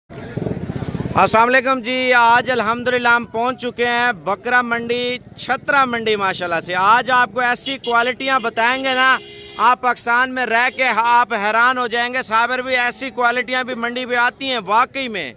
अस्सलाम वालेकुम जी। आज अल्हम्दुलिल्लाह हम पहुंच चुके हैं बकरा मंडी, छतरा मंडी माशाल्लाह से। आज आपको ऐसी क्वालिटियां बताएंगे ना, आप पाकिस्तान में रह के आप हैरान हो जाएंगे। साबर भी ऐसी क्वालिटियां भी मंडी पे आती हैं वाकई में।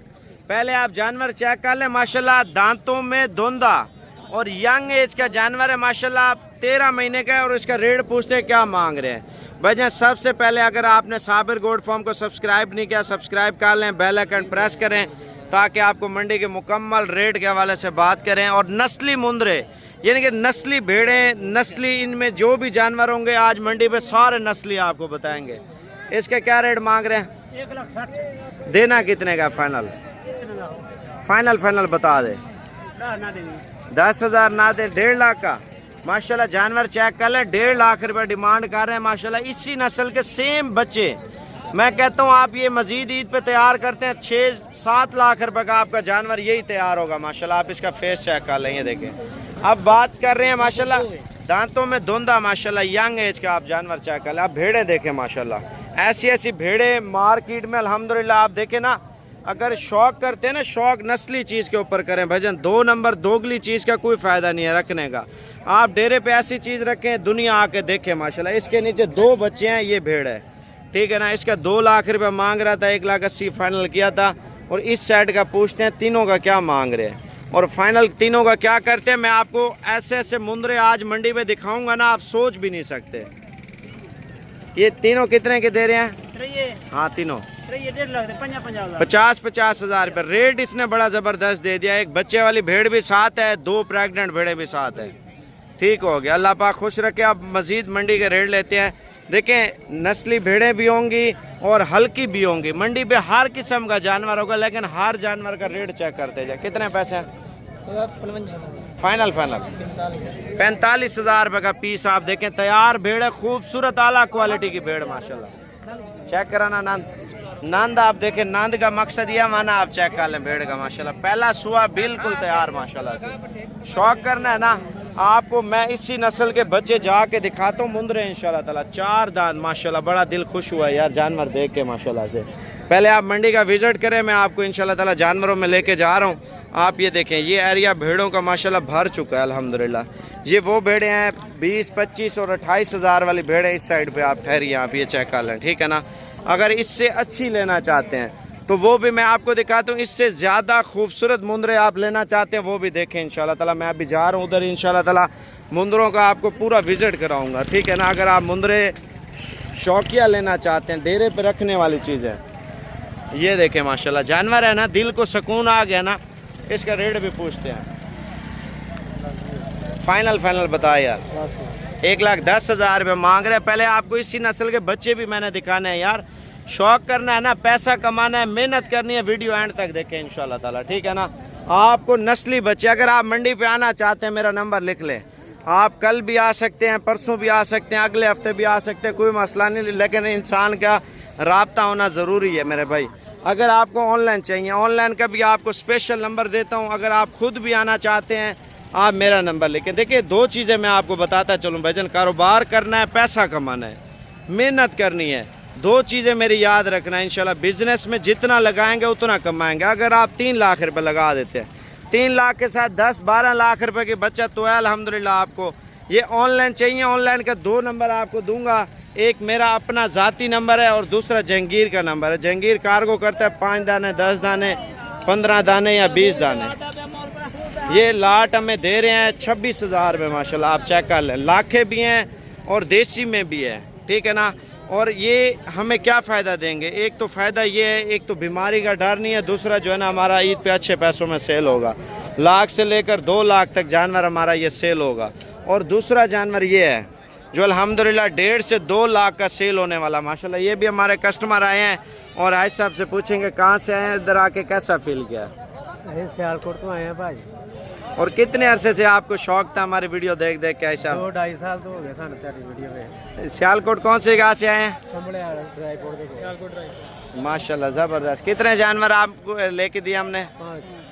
पहले आप जानवर चेक कर लें माशाल्लाह, दांतों में धुंधा और यंग एज का जानवर है माशाल्लाह, 13 महीने का है। और इसका रेट पूछते हैं क्या मांग रहे हैं भैया। सबसे पहले अगर आपने साबिर गोट फार्म को सब्सक्राइब नहीं किया, सब्सक्राइब कर लें, बेल आइकन प्रेस करें ताकि आपको मंडी के मुकम्मल रेट के हवाले से बात करें। और नस्ली मुंदरे यानी कि नस्ली भेड़ें, नस्ली इनमें जो भी जानवर होंगे आज मंडी पे सारे नस्ली आपको बताएंगे। इसके क्या रेट मांग रहे हैं? 1,60,000। देना कितने का फाइनल? फाइनल बता दे। 10,000 ना दे, 1.5 लाख का माशाल्लाह जानवर चेक कर ले। 1.5 लाख रुपए डिमांड कर रहे हैं माशाल्लाह। इसी नस्ल के सेम बच्चे मैं कहता हूँ आप ये मजीद ईद पे तैयार करते हैं 6-7 लाख रुपए का आपका जानवर यही तैयार होगा माशाल्लाह। आप इसका फेस चेक कर लें, ये देखें। अब बात कर रहे हैं माशाल्लाह दांतों में धुंधा माशाल्लाह, यंग एज का आप जानवर चेक कर लें। आप भेड़ें देखें माशाल्लाह, ऐसी ऐसी भेड़ें मार्केट में अल्हम्दुलिल्लाह। आप देखें ना, अगर शौक करते हैं ना, शौक नस्ली चीज़ के ऊपर करें भजन। 2 नंबर दोगली चीज़ का कोई फ़ायदा नहीं है रखने का। आप डेरे पे ऐसी चीज़ रखें, दुनिया आके देखें माशाल्लाह। इसके नीचे 2 बच्चे हैं, ये भेड़ है, ठीक है ना। इसका 2 लाख रुपये मांग रहा था, 1,80,000 फाइनल किया था। और इस साइड का पूछते हैं तीनों का क्या मांग रहे हैं और फाइनल तीनों का क्या करते हैं। मैं आपको ऐसे ऐसे मुंदरे आज मंडी में दिखाऊंगा ना, आप सोच भी नहीं सकते। ये तीनों कितने के दे रहे हैं? हाँ तीनों 50-50 हज़ार रुपये रेट इसने बड़ा ज़बरदस्त दे दिया। एक बच्चे वाली भेड़ भी साथ है, 2 प्रेग्नेंट भेड़ें भी साथ है। ठीक हो गया, अल्लाह पाक खुश रखे। अब मज़ीद मंडी के रेट लेते हैं। देखें नस्ली भेड़ें भी होंगी और हल्की भी होंगी। मंडी पे हर किस्म का जानवर होगा, लेकिन हर जानवर का रेट चेक करते जाए। कितने पैसे हैं? फाइनल 45,000 रुपये का पीस। आप देखें तैयार भेड़ है, खूबसूरत आला क्वालिटी की भेड़ माशाल्लाह। चेक कराना नंद आप देखें, नंद का मकसद यह माना आप चेक कर लें भेड़ का माशाल्लाह। पहला सुआ बिल्कुल तैयार माशाल्लाह से। शौक करना है ना आपको, मैं इसी नस्ल के बच्चे जाके दिखाता हूँ मुंदरे इंशाल्लाह ताला। 4 दांत माशाल्लाह, बड़ा दिल खुश हुआ यार जानवर देख के माशाल्लाह से। पहले आप मंडी का विजिट करें, मैं आपको इंशाल्लाह ताला जानवरों में लेके जा रहा हूँ। आप ये देखें, ये एरिया भेड़ों का माशाल्लाह भर चुका है अल्हम्दुलिल्लाह। ये वो भेड़ें हैं 20, 25 और 28 हज़ार वाली भेड़ें इस साइड पे आप ठहरिए, आप ये चेक कर लें, ठीक है ना। अगर इससे अच्छी लेना चाहते हैं तो वो भी मैं आपको दिखाता हूँ। इससे ज़्यादा खूबसूरत मुंदरे आप लेना चाहते हैं वो भी देखें इंशाल्लाह ताला। मैं अभी जा रहा हूँ उधर, इंशाल्लाह ताला मुंदरों का आपको पूरा विजिट कराऊंगा, ठीक है ना। अगर आप मुंदरे शौकिया लेना चाहते हैं, डेरे पे रखने वाली चीज़ है, ये देखें माशाल्लाह जानवर है ना, दिल को सुकून आ गया ना। इसका रेट भी पूछते हैं, फाइनल बताया यार। 1,10,000 रुपये मांग रहे हैं। पहले आपको इसी नस्ल के बच्चे भी मैंने दिखाने हैं यार। शौक करना है ना, पैसा कमाना है, मेहनत करनी है, वीडियो एंड तक देखें इंशाल्लाह ताला, ठीक है ना। आपको नस्ली बच्चे, अगर आप मंडी पे आना चाहते हैं मेरा नंबर लिख लें। आप कल भी आ सकते हैं, परसों भी आ सकते हैं, अगले हफ्ते भी आ सकते हैं, कोई मसला नहीं। लेकिन इंसान का राब्ता होना ज़रूरी है मेरे भाई। अगर आपको ऑनलाइन चाहिए, ऑनलाइन का भी आपको स्पेशल नंबर देता हूँ। अगर आप खुद भी आना चाहते हैं आप मेरा नंबर लिखें। देखिए 2 चीज़ें मैं आपको बताता चलूँ भजन, कारोबार करना है, पैसा कमाना है, मेहनत करनी है। 2 चीज़ें मेरी याद रखना है इंशाल्लाह। बिजनेस में जितना लगाएंगे उतना कमाएंगे। अगर आप 3 लाख रुपए लगा देते हैं, 3 लाख के साथ 10-12 लाख रुपए की बचत तो है अल्हम्दुलिल्लाह आपको। ये ऑनलाइन चाहिए, ऑनलाइन का 2 नंबर आपको दूंगा। एक मेरा अपना ज़ाती नंबर है और दूसरा जहांगीर का नंबर है। जहांगीर कार्गो करता है 5 दाने, 10 दाने, 15 दाने या 20 दाने। ये लाट हमें दे रहे हैं 26,000 रुपये माशाल्लाह। आप चेक कर लें, लाखे भी हैं और देसी में भी है, ठीक है ना। और ये हमें क्या फ़ायदा देंगे? एक तो फ़ायदा ये है, एक तो बीमारी का डर नहीं है, दूसरा जो है ना हमारा ईद पे अच्छे पैसों में सेल होगा। लाख से लेकर 2 लाख तक जानवर हमारा ये सेल होगा। और दूसरा जानवर ये है जो अल्हम्दुलिल्लाह 1.5 से 2 लाख का सेल होने वाला माशाल्लाह। ये भी हमारे कस्टमर आए हैं और आज साहब से पूछेंगे कहाँ से आए हैं, इधर आके कैसा फील किया? सियालकोट तो आए हैं भाई। और कितने अरसे से आपको शौक था हमारी वीडियो देख के? ऐसा 2-2.5 साल तो हो गए सानू तेरी वीडियो में। सियालकोट कौन से गाँव से आए हैं? सियालकोट माशाल्लाह ज़बरदस्त। कितने जानवर आपको लेके दिए हमने?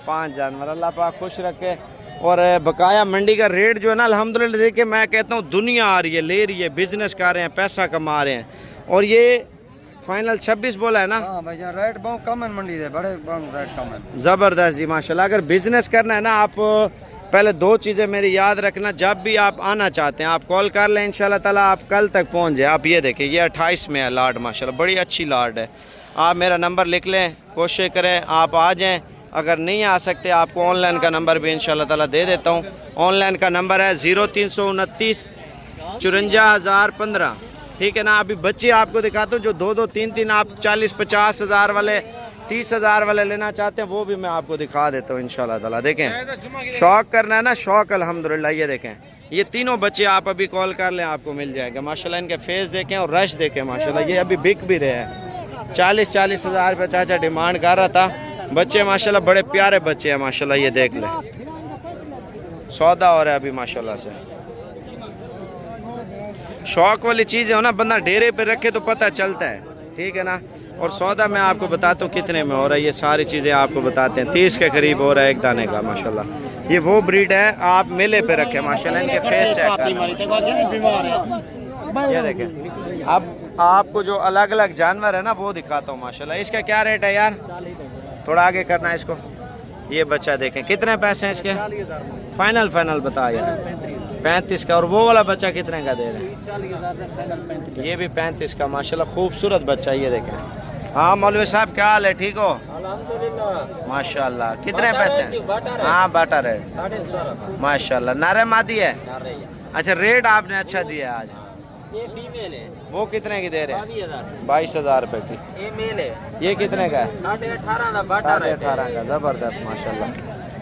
5 जानवर। अल्लाह पाक खुश रखे। और बकाया मंडी का रेट जो है ना अल्हम्दुलिल्लाह देखिए, मैं कहता हूँ दुनिया आ रही है, ले रही है, बिजनेस कर रहे हैं, पैसा कमा रहे हैं। और ये फाइनल 26 बोला है ना? हाँ भाईजान, रेट बहुत कम है मंडी से, बड़े रेट कम है। ज़बरदस्त जी माशाल्लाह। अगर बिजनेस करना है ना, आप पहले दो चीज़ें मेरी याद रखना। जब भी आप आना चाहते हैं आप कॉल कर लें, इंशाल्लाह ताला आप कल तक पहुंच जाए। आप ये देखें, ये 28 में है लाट माशाल्लाह, बड़ी अच्छी लाट है। आप मेरा नंबर लिख लें, कोशिश करें आप आ जाएं। अगर नहीं आ सकते आपको ऑनलाइन का नंबर भी इंशाल्लाह ताला दे देता हूँ। ऑनलाइन का नंबर है 0329 54,015, ठीक है ना। अभी बच्चे आपको दिखाता हूँ जो 2-2, 3-3 आप 40-50 हज़ार वाले, 30 हज़ार वाले लेना चाहते हैं, वो भी मैं आपको दिखा देता हूँ इंशाल्लाह ताला। देखें, शौक करना है ना, शौक अल्हम्दुलिल्लाह। ये देखें, ये तीनों बच्चे आप अभी कॉल कर लें, आपको मिल जाएगा माशाल्लाह। इनके फेस देखें और रश देखें माशाल्लाह, ये अभी बिक भी रहे हैं। 40-40 हज़ार रुपये चाचा डिमांड कर रहा था। बच्चे माशाल्लाह बड़े प्यारे बच्चे हैं माशाल्लाह, ये देख लें। सौदा हो रहा है अभी माशाल्लाह से। शौक वाली चीज़ हो ना, बंदा डेरे पे रखे तो पता चलता है, ठीक है ना। और सौदा मैं आपको बताता हूँ कितने में हो रहा है, ये सारी चीज़ें आपको बताते हैं। 30 के करीब हो रहा है एक दाने का माशाल्लाह। ये वो ब्रीड है, आप मेले पे रखे माशाल्लाह। इनके फेस चेक करें, ये देखें। अब आपको जो अलग अलग जानवर है ना वो दिखाता हूँ माशाल्लाह। इसका क्या रेट है यार? थोड़ा आगे करना है इसको। ये बच्चा देखें, कितने पैसे हैं इसके? फाइनल बता यार। 35 का। और वो वाला बच्चा कितने का दे रहे हैं? ये भी 35 का माशाल्लाह, खूबसूरत बच्चा। ये देखें। हाँ मौलवी साहब, क्या हाल है? ठीक हो माशाल्लाह। कितने पैसे हैं? हाँ बटर है माशाल्लाह। नारे मादी है? अच्छा, रेट आपने अच्छा दिया आज। ये फीमेल है। वो कितने की दे रहे हैं? 22,000 रुपए की। ये मेल है। ये कितने का है? 18,500 का। ज़बरदस्त माशाल्लाह।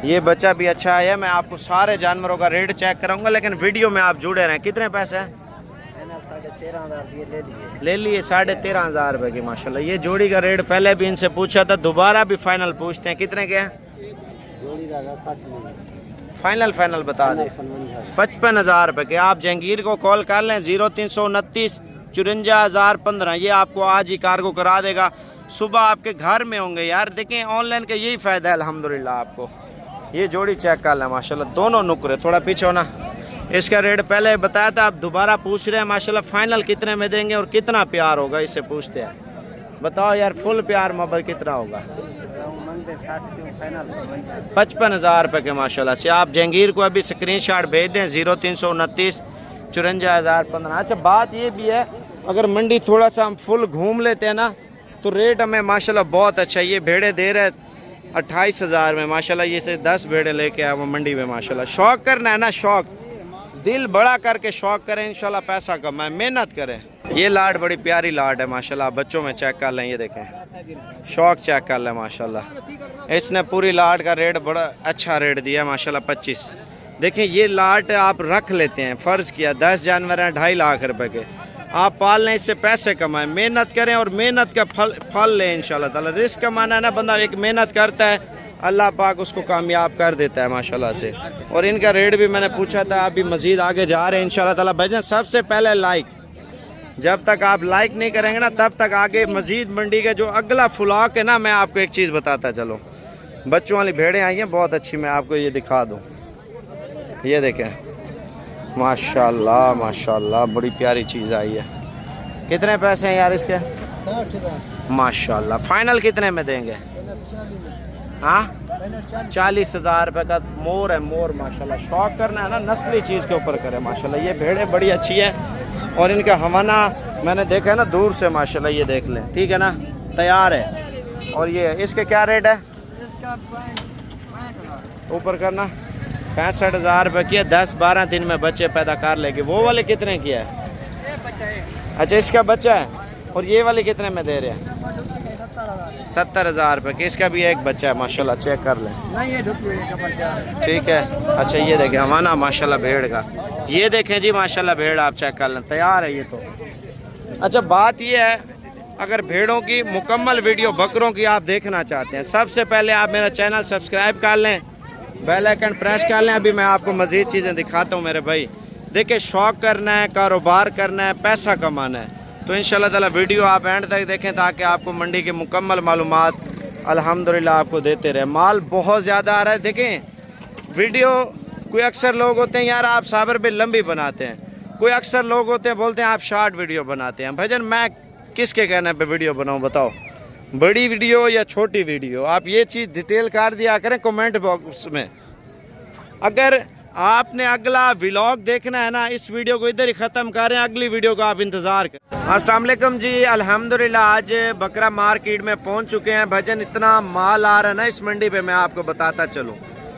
ये बच्चा भी अच्छा है। मैं आपको सारे जानवरों का रेट चेक कराऊंगा, लेकिन वीडियो में आप जुड़े रहें। कितने पैसे हैं? 13,500 ले लिए 13,500 रुपए की माशाल्लाह। ये जोड़ी का रेट पहले भी इनसे पूछा था, दोबारा भी फाइनल पूछते हैं। कितने के हैं? जोड़ी का 60 फाइनल बता दें। 55,000 रुपए के। आप जहांगीर को कॉल कर लें 0329 54,015। ये आपको आज ही कार्गो करा देगा, सुबह आपके घर में होंगे यार। देखें, ऑनलाइन का यही फ़ायदा है अल्हम्दुलिल्लाह आपको। ये जोड़ी चेक कर लें माशाल्लाह, दोनों नुकरे। थोड़ा पीछे होना। इसका रेट पहले बताया था, आप दोबारा पूछ रहे हैं माशाल्लाह। फाइनल कितने में देंगे और कितना प्यार होगा, इससे पूछते हैं। बताओ यार, फुल प्यार मोहब्बत कितना होगा? 55,000 रुपये के माशाल्लाह से। आप जहांगीर को अभी स्क्रीनशॉट भेज दें 0329 54,015। अच्छा, बात ये भी है, अगर मंडी थोड़ा सा हम फुल घूम लेते हैं ना तो रेट हमें माशाल्लाह बहुत अच्छा। ये भेड़े दे रहे 28,000 में माशाल्लाह। ये से 10 भेड़े लेके आया वो मंडी में माशाल्लाह। शौक करना है ना, शौक दिल बड़ा करके शौक करें, इंशाल्लाह पैसा कमाएं, मेहनत करें। ये लाट बड़ी प्यारी लाट है माशाल्लाह। बच्चों में चेक कर लें, ये देखें, शौक चेक कर लें माशाल्लाह। इसने पूरी लाट का रेट बड़ा अच्छा रेट दिया माशाल्लाह, 25। देखें, ये लाट आप रख लेते हैं, फ़र्ज़ किया 10 जानवर हैं 2.5 लाख रुपए के, आप पाल लें, इससे पैसे कमाएं, मेहनत करें और मेहनत का फल लें इंशाल्लाह ताला। रिस्क कमाना है ना, बंदा एक मेहनत करता है, अल्लाह पाक उसको कामयाब कर देता है माशाल्लाह से। और इनका रेट भी मैंने पूछा था, अभी मज़ीद आगे जा रहे हैं इंशाल्लाह ताला। भाईजान, सबसे पहले लाइक, जब तक आप लाइक नहीं करेंगे ना तब तक आगे मज़ीद मंडी का जो अगला फुलाक है ना, मैं आपको एक चीज़ बताता चलो। बच्चों वाली भेड़ें आई हैं बहुत अच्छी, मैं आपको ये दिखा दूँ। ये देखें माशाल्लाह माशाल्लाह, बड़ी प्यारी चीज़ आई है। कितने पैसे हैं यार इसके? माशाल्लाह। फाइनल कितने में देंगे? हाँ, 40,000 रुपये का मोर है, मोर माशाल्लाह। शौक करना है ना, नस्ली चीज़ के ऊपर करें माशाल्लाह। ये भेड़ें बड़ी अच्छी है और इनका हवाना मैंने देखा है ना दूर से माशाल्लाह। ये देख लें, ठीक है ना, तैयार है। और ये इसके क्या रेट है? ऊपर करना। 65,000 रुपये की है, 10-12 दिन में बच्चे पैदा कर लेगी। वो वाले कितने की है? अच्छा, इसका बच्चा है। और ये वाली कितने में दे रहे हैं? 70,000 रुपये की। इसका भी एक बच्चा है माशाल्लाह, चेक कर लें, ठीक है। अच्छा, ये देखें हवाना माशाल्लाह भेड़ का। ये देखें जी माशाल्लाह भेड़, आप चेक कर लें, तैयार है ये तो। अच्छा, बात ये है, अगर भेड़ों की मुकम्मल वीडियो बकरों की आप देखना चाहते हैं, सबसे पहले आप मेरा चैनल सब्सक्राइब कर लें, बेल आइकन प्रेस कर लें। अभी मैं आपको मज़ीद चीज़ें दिखाता हूँ मेरे भाई। देखिए, शौक़ करना है, कारोबार करना है, पैसा कमाना है, तो इंशाल्लाह ताला वीडियो आप एंड तक देखें ताकि आपको मंडी की मुकम्मल मालूमात अल्हम्दुलिल्लाह आपको देते रहे। माल बहुत ज़्यादा आ रहा है। देखें वीडियो, कोई अक्सर लोग होते हैं यार आप साबर पे लंबी बनाते हैं, कोई अक्सर लोग होते हैं बोलते हैं आप शॉर्ट वीडियो बनाते हैं। भाईजान, मैं किसके कहने पे वीडियो बनाऊं बताओ, बड़ी वीडियो या छोटी वीडियो? आप ये चीज़ डिटेल कर दिया करें कमेंट बॉक्स में। अगर आपने अगला व्लॉग देखना है ना, इस वीडियो को इधर ही ख़त्म करें, अगली वीडियो का आप इंतज़ार करें। अस्सलाम वालेकुम जी, अल्हम्दुलिल्लाह आज बकरा मार्केट में पहुंच चुके हैं। भजन इतना माल आ रहा है ना इस मंडी पे, मैं आपको बताता चलूं।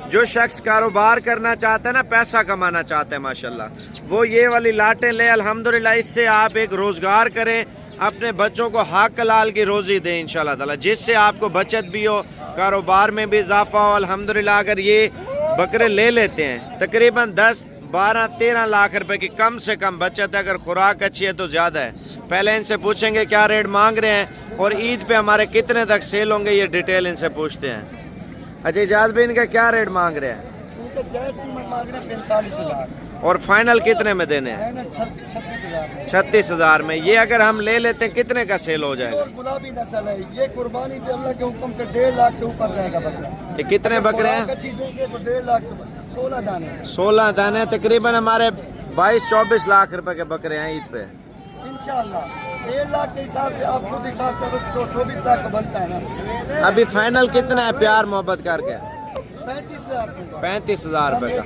जो शख्स कारोबार करना चाहता है ना, पैसा कमाना चाहता है माशाल्लाह, वो ये वाली लाटें ले। अल्हम्दुलिल्लाह इससे आप एक रोज़गार करें, अपने बच्चों को हक हलाल की रोज़ी दें इंशाल्लाह ताला, जिससे आपको बचत भी हो, कारोबार में भी इजाफा हो। अल्हम्दुलिल्लाह अगर ये बकरे ले लेते हैं तकरीबन 10, 12, 13 लाख रुपए की कम से कम बचत है। अगर खुराक अच्छी है तो ज़्यादा है। पहले इनसे पूछेंगे क्या रेट मांग रहे हैं और ईद पे हमारे कितने तक सेल होंगे, ये डिटेल इनसे पूछते हैं। अच्छा इजाज़ भाई, इनका क्या रेट मांग रहे हैं? उनका जायज़ कीमत मांग रहे हैं 45,000 और फाइनल कितने में देने हैं? 36,000। 36,000 में। ये अगर हम ले लेते हैं कितने का सेल हो जाएगा? और गुलाबी नस्ल है ये, कुर्बानी पे अल्लाह के हुक्म से 1.5 लाख से ऊपर जाएगा बकरा। ये कितने बकरे हैं? अच्छी देंगे तो 1.5 लाख से 16 दाने। 16 दाने, तकरीबन हमारे 22-24 लाख रुपए के बकरे हैं ईद पे इंशाल्लाह। 1.5 लाख के हिसाब से आप खुद हिसाब करो, 24 लाख का बनता है ना। अभी फाइनल कितना है प्यार मोहब्बत करके? 35,000। 35,000 रुपए का।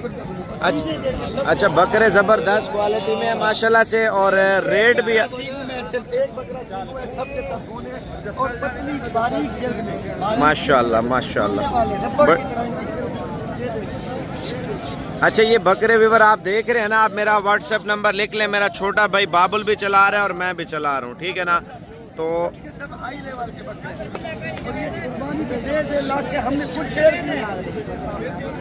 अच्छा बकरे ज़बरदस्त क्वालिटी में है माशाल्लाह से, और रेट भी सिर्फ एक बकरा चालू है, सब के सब होने और पतली बारीक जल्द में माशाल्लाह माशाल्लाह। अच्छा ये बकरे व्यूअर आप देख रहे हैं ना, आप मेरा व्हाट्सएप नंबर लिख लें। मेरा छोटा भाई बाबुल भी चला रहा है और मैं भी चला रहा हूँ, ठीक है ना? तो सब हाई लेवल के बकरे और ये कुर्बानी पे 1.5 लाख के हमने खुद शेयर किए।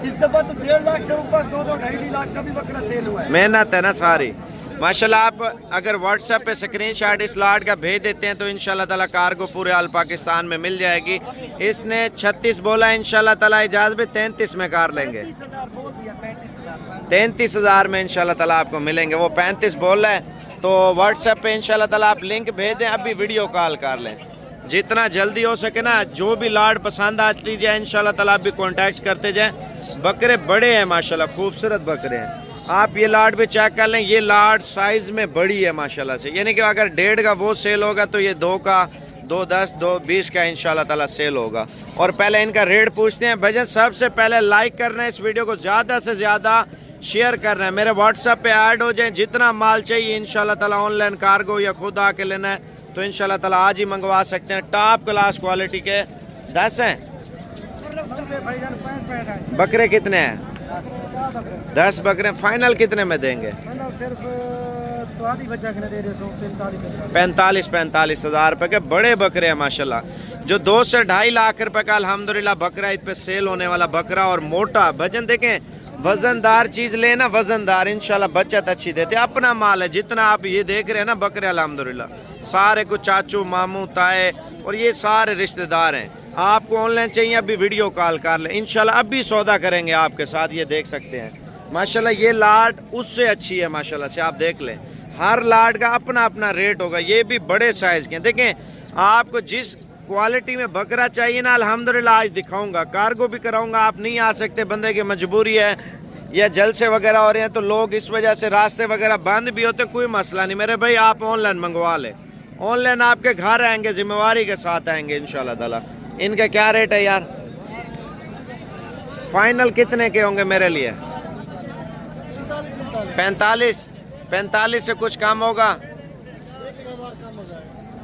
इस दफा तो 1.5 लाख से ऊपर 2-2, 2.5 लाख का भी बकरा सेल हुआ है। मेहनत है ना सारी माशाल्लाह। आप अगर व्हाट्सएप पे स्क्रीनशॉट इस लाट का भेज देते हैं तो इंशाल्लाह ताला कार्गो पूरे आल पाकिस्तान में मिल जाएगी। इसने 36 बोला, इंशाल्लाह ताला इजाज़त भी 33 में कर लेंगे। 33,000 में इंशाल्लाह ताला आपको मिलेंगे। वो 35 बोल रहा है, तो व्हाट्सएप पे इंशाल्लाह ताला आप लिंक भेज दें, अभी वीडियो कॉल कर लें। जितना जल्दी हो सके ना, जो भी लाट पसंद आती जाए इंशाल्लाह ताला आप भी कॉन्टैक्ट करते जाएँ। बकरे बड़े हैं माशाल्लाह, खूबसूरत बकरे हैं। आप ये लाट भी चेक कर लें, ये लाट साइज़ में बड़ी है माशाल्लाह से, यानी कि अगर 1.5 का वो सेल होगा तो ये 2 का, 2.10, 2.20 का इंशाल्लाह ताला सेल होगा। और पहले इनका रेट पूछते हैं। भजन सबसे पहले लाइक करना है, इस वीडियो को ज़्यादा से ज़्यादा शेयर करना है, मेरे व्हाट्सएप पे ऐड हो जाए। जितना माल चाहिए इंशाल्लाह ताला ऑनलाइन कार्गो या खुद आके लेना है तो इंशाल्लाह ताला आज ही मंगवा सकते हैं। टॉप क्लास क्वालिटी के 10 हैं बकरे। कितने हैं? 10 बकरे। फाइनल कितने में देंगे? 45,000 रुपए के बड़े बकरे हैं माशाल्लाह, जो 2 से 2.5 लाख रुपए का अल्हम्दुलिल्लाह बकरा ईद पे सेल होने वाला बकरा। और मोटा भजन देखें, वजनदार चीज लेना, वजनदार इंशाल्लाह बचत अच्छी देते। अपना माल है, जितना आप ये देख रहे हैं ना बकरे अल्हम्दुलिल्लाह सारे कुछ चाचू मामू ताए और ये सारे रिश्तेदार हैं। आपको ऑनलाइन चाहिए अभी वीडियो कॉल कर लें, इंशाल्लाह अभी सौदा करेंगे आपके साथ। ये देख सकते हैं माशाल्लाह, ये लाट उससे अच्छी है माशाल्लाह से, आप देख लें। हर लाट का अपना अपना रेट होगा। ये भी बड़े साइज के हैं। देखें आपको जिस क्वालिटी में बकरा चाहिए ना, अल्हम्दुलिल्लाह आज दिखाऊंगा। कार्गो भी कराऊंगा, आप नहीं आ सकते, बंदे की मजबूरी है या जलसे वगैरह हो रहे हैं तो लोग इस वजह से रास्ते वगैरह बंद भी होते, कोई मसला नहीं मेरे भाई, आप ऑनलाइन मंगवा लें। ऑनलाइन आपके घर आएंगे, जिम्मेवारी के साथ आएंगे इंशाल्लाह ताला। इनका क्या रेट है यार? फाइनल कितने के होंगे मेरे लिए? 45 से कुछ कम होगा,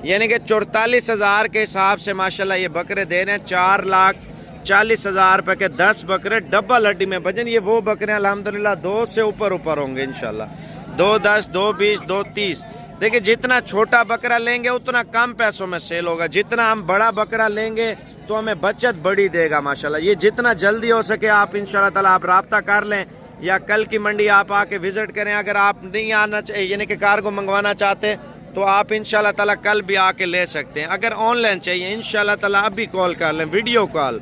यानी कि 44,000 के हिसाब से माशाल्लाह ये बकरे दे रहे हैं। 4,40,000 रुपए के 10 बकरे डबल हड्डी में। भजन ये वो बकरे अल्हम्दुलिल्लाह 2 से ऊपर होंगे इंशाल्लाह। 2.10, 2.20, 2.30। देखिए जितना छोटा बकरा लेंगे उतना कम पैसों में सेल होगा, जितना हम बड़ा बकरा लेंगे तो हमें बचत बड़ी देगा माशाल्लाह। ये जितना जल्दी हो सके आप इंशाल्लाह ताला आप राब्ता कर लें, या कल की मंडी आप आके विजिट करें। अगर आप नहीं आना चाहिए यानी कि कार्गो मंगवाना चाहते तो आप इंशाल्लाह ताला कल भी आके ले सकते हैं। अगर ऑनलाइन चाहिए इंशाल्लाह ताला अभी कॉल कर लें, वीडियो कॉल।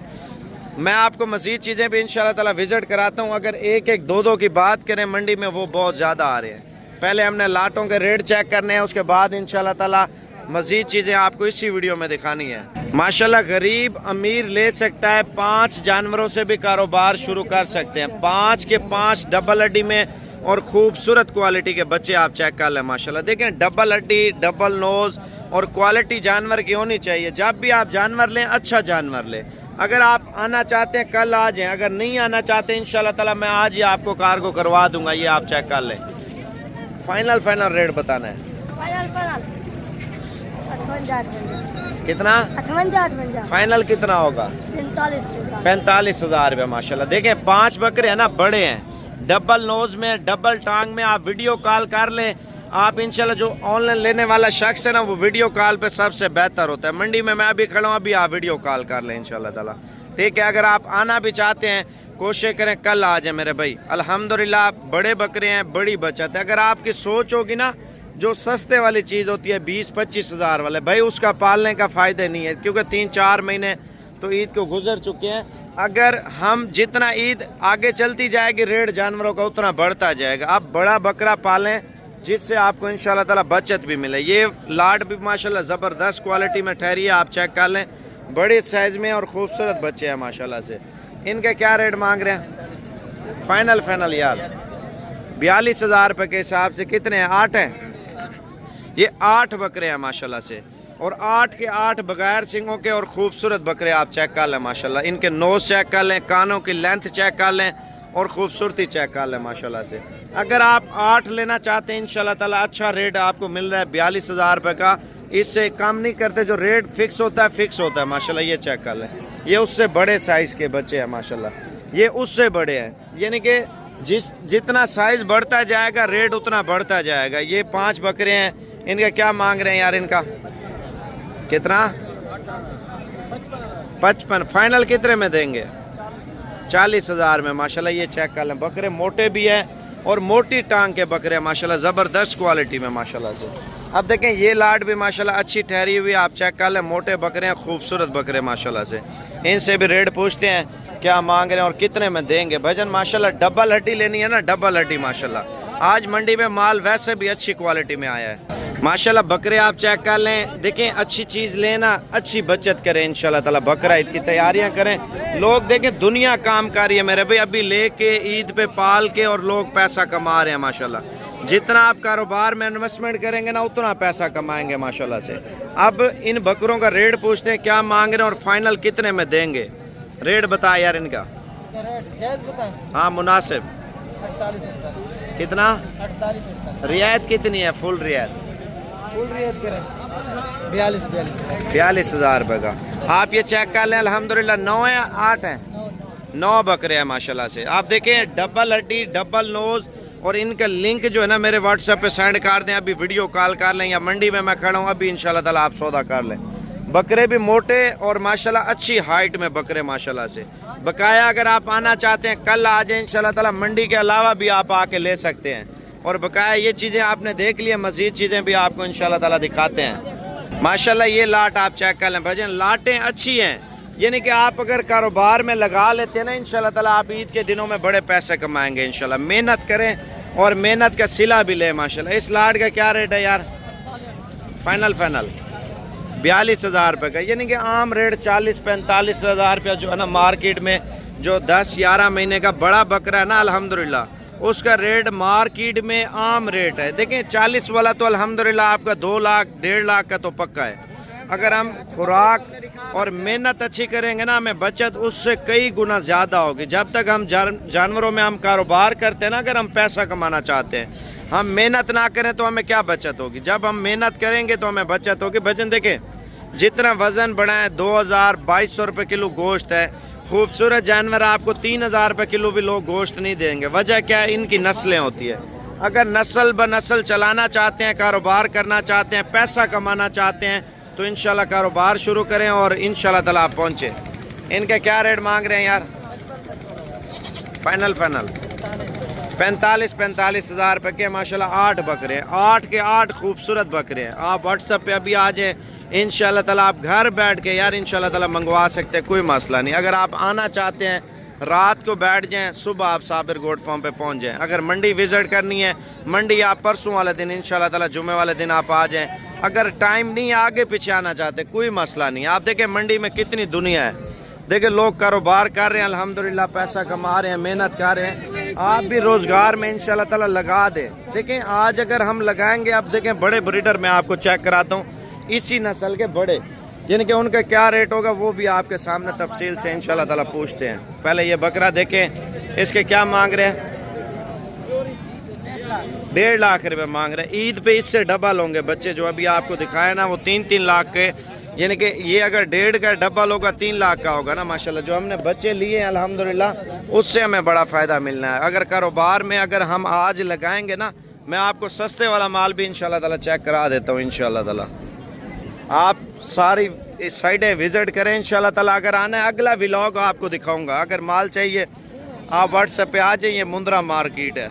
मैं आपको मज़ीद चीज़ें भी इंशाल्लाह ताला विजिट कराता हूँ। अगर एक एक दो दो की बात करें मंडी में, वो बहुत ज़्यादा आ रहे हैं। पहले हमने लाटों के रेट चेक करने हैं, उसके बाद इंशाल्लाह ताला मज़ीद चीज़ें आपको इसी वीडियो में दिखानी है। माशाल्लाह गरीब अमीर ले सकता है, 5 जानवरों से भी कारोबार शुरू कर सकते हैं। 5 के 5 डबल हड्डी में और खूबसूरत क्वालिटी के बच्चे आप चेक कर लें माशाल्लाह। देखें डबल हड्डी, डबल नोज और क्वालिटी जानवर की होनी चाहिए। जब भी आप जानवर लें अच्छा जानवर लें। अगर आप आना चाहते हैं कल आ जाएं, अगर नहीं आना चाहते इंशाल्लाह ताला मैं आज ही आपको कार्गो करवा दूंगा। ये आप चेक कर लें। फाइनल रेट बताना है कितना? 58 फाइनल कितना होगा? 45,000 रुपये माशाल्लाह। देखें 5 बकरे हैं ना, बड़े हैं, डबल नोज में, डबल टांग में। आप वीडियो कॉल कर लें। आप इंशाल्लाह जो ऑनलाइन लेने वाला शख्स है ना वो वीडियो कॉल पे सबसे बेहतर होता है। मंडी में मैं अभी खड़ा हूँ, अभी आप वीडियो कॉल कर लें इंशाल्लाह ताला, ठीक है। अगर आप आना भी चाहते हैं कोशिश करें कल आ जाए मेरे भाई। अल्हम्दुलिल्लाह बड़े बकरे हैं, बड़ी बचत है। अगर आपकी सोच होगी ना जो सस्ते वाली चीज़ होती है 20-25 हज़ार वाले भाई, उसका पालने का फ़ायदा नहीं है, क्योंकि 3-4 महीने तो ईद को गुजर चुके हैं। अगर हम जितना ईद आगे चलती जाएगी रेट जानवरों का उतना बढ़ता जाएगा। आप बड़ा बकरा पालें जिससे आपको इंशाल्लाह ताला बचत भी मिले। ये लाट भी माशाल्लाह ज़बरदस्त क्वालिटी में ठहरी है, आप चेक कर लें, बड़े साइज़ में और ख़ूबसूरत बच्चे हैं माशाल्लाह से। इनके क्या रेट मांग रहे हैं? फाइनल यार 42,000 रुपये के हिसाब से कितने हैं? 8 हैं। ये 8 बकरे हैं माशाल्लाह से, और 8 के 8 बगैर सिंगों के और खूबसूरत बकरे आप चेक कर लें माशाल्लाह। इनके नोज चेक कर लें, कानों की लेंथ चेक कर लें और खूबसूरती चेक कर लें माशाल्लाह से। अगर आप 8 लेना चाहते हैं इंशाल्लाह ताला अच्छा रेट आपको मिल रहा है 42,000 रुपये का। इससे कम नहीं करते, जो रेट फिक्स होता है माशाल्लाह। ये चेक कर लें, ये उससे बड़े साइज़ के बच्चे हैं माशाल्लाह, ये उससे बड़े हैं। यानी कि जितना साइज़ बढ़ता जाएगा रेट उतना बढ़ता जाएगा। ये 5 बकरे हैं, इनका क्या मांग रहे हैं यार? इनका कितना? 55। फाइनल कितने में देंगे? 40,000 में माशाल्लाह। ये चेक कर लें, बकरे मोटे भी हैं और मोटी टांग के बकरे हैं माशाल्लाह, ज़बरदस्त क्वालिटी में माशाल्लाह से। अब देखें ये लाट भी माशाल्लाह अच्छी ठहरी हुई, आप चेक कर लें, मोटे बकरे हैं, खूबसूरत बकरे माशाल्लाह से। इनसे भी रेट पूछते हैं क्या मांग रहे हैं और कितने में देंगे। भजन माशाल्लाह डबल हड्डी लेनी है ना, डबल हड्डी माशाल्लाह। आज मंडी में माल वैसे भी अच्छी क्वालिटी में आया है माशाल्लाह। बकरे आप चेक कर लें, देखें अच्छी चीज़ लेना, अच्छी बचत करें इंशाल्लाह ताला। बकरा ईद की तैयारियां करें। लोग देखें दुनिया काम कर रही है मेरे भाई, अभी लेके ईद पे पाल के और लोग पैसा कमा रहे हैं माशाल्लाह। जितना आप कारोबार में इन्वेस्टमेंट करेंगे ना उतना पैसा कमाएंगे माशाल्लाह से। अब इन बकरों का रेट पूछते हैं क्या मांग रहे हैं और फाइनल कितने में देंगे। रेट बता यार इनका। हाँ मुनासिब। कितना? 48। रियायत कितनी है? फुल रियायत 42,000 रुपये का। आप ये चेक कर लें, अल्हम्दुलिल्लाह 9 है 8 हैं, 9 बकरे हैं माशाल्लाह से। आप देखें डबल हड्डी, डबल नोज, और इनका लिंक जो है ना मेरे व्हाट्सएप पे सेंड कर दें, अभी वीडियो कॉल कर लें, या मंडी में मैं खड़ा हूँ अभी इंशाल्लाह ताला आप सौदा कर लें। बकरे भी मोटे और माशाल्लाह अच्छी हाइट में बकरे माशाल्लाह से। बकाया अगर आप आना चाहते हैं कल आ जाए इंशाल्लाह ताला, मंडी के अलावा भी आप आके ले सकते हैं। और बकाया ये चीज़ें आपने देख लिया, मज़ीद चीज़ें भी आपको इंशाल्लाह ताला दिखाते हैं माशाल्लाह। ये लाट आप चेक कर लें भजन, लाटें अच्छी हैं, यानी कि आप अगर कारोबार में लगा लेते हैं ना इंशाल्लाह ताला आप ईद के दिनों में बड़े पैसे कमाएंगे इंशाल्लाह। मेहनत करें और मेहनत का सिला भी लें माशाल्लाह। इस लाट का क्या रेट है यार? फाइनल 42,000 रुपये का, यानी कि आम रेट 40-45,000 रुपया जो है ना मार्केट में, जो 10-11 महीने का बड़ा बकरा है ना अल्हम्दुलिल्लाह उसका रेट मार्केट में आम रेट है। देखें 40 वाला तो अल्हम्दुलिल्लाह आपका 2 लाख 1.5 लाख का तो पक्का है। अगर हम खुराक और मेहनत अच्छी करेंगे ना हमें बचत उससे कई गुना ज़्यादा होगी। जब तक हम जानवरों में हम कारोबार करते हैं ना, अगर हम पैसा कमाना चाहते हैं, हम मेहनत ना करें तो हमें क्या बचत होगी। जब हम मेहनत करेंगे तो हमें बचत होगी। भजन देखें जितना वज़न बढ़ा है 2,000-2,200 रुपये किलो गोश्त है। खूबसूरत जानवर आपको 3,000 रुपये किलो भी लोग गोश्त नहीं देंगे। वजह क्या है? इनकी नस्लें होती है। अगर नस्ल ब नस्ल चलाना चाहते हैं, कारोबार करना चाहते हैं, पैसा कमाना चाहते हैं तो इंशाल्लाह कारोबार शुरू करें और इंशाल्लाह ताला आप पहुँचे। इनका क्या रेट मांग रहे हैं यार? फाइनल 45,000 रुपये के माशाल्लाह 8 बकरे हैं, 8 के 8 खूबसूरत बकरे हैं। आप व्हाट्सएप पे अभी आ जाए इंशाल्लाह ताला, आप घर बैठ के यार इंशाल्लाह ताला मंगवा सकते हैं, कोई मसला नहीं। अगर आप आना चाहते हैं रात को बैठ जाएं, सुबह आप साबिर गोट फार्म पे पहुंच जाएं। अगर मंडी विज़िट करनी है, मंडी आप परसों वाले दिन इंशाल्लाह ताला जुमे वाले दिन आप आ जाएं। अगर टाइम नहीं आगे पीछे आना चाहते कोई मसला नहीं। आप देखें मंडी में कितनी दुनिया है, देखिए लोग कारोबार कर रहे हैं अल्हम्दुलिल्लाह, पैसा कमा रहे हैं, मेहनत कर रहे हैं। आप भी रोज़गार में इंशाल्लाह ताला लगा दें। देखें आज अगर हम लगाएंगे, आप देखें बड़े ब्रीडर मैं आपको चेक कराता हूँ, इसी नस्ल के बड़े, यानी कि उनका क्या रेट होगा वो भी आपके सामने तफसील से इंशाल्लाह ताला पूछते हैं। पहले ये बकरा देखें, इसके क्या मांग रहे हैं? 1.5 लाख रुपए मांग रहे हैं। ईद पे इससे डबल होंगे बच्चे, जो अभी आपको दिखाया ना वो 3-3 लाख के, यानी कि ये अगर 1.5 का डबल होगा 3 लाख का होगा ना माशाल्लाह। जो हमने बच्चे लिए हैं अल्हम्दुलिल्लाह उससे हमें बड़ा फ़ायदा मिलना है। अगर कारोबार में अगर हम आज लगाएंगे ना, मैं आपको सस्ते वाला माल भी इंशाल्लाह ताला चेक करा देता हूँ इंशाल्लाह ताला। आप सारी इस साइडें विज़िट करें इंशाल्लाह ताला। अगर आना है अगला व्लॉग आपको दिखाऊंगा। अगर माल चाहिए आप व्हाट्सएप पे आ जाइए, मुंद्रा मार्केट है।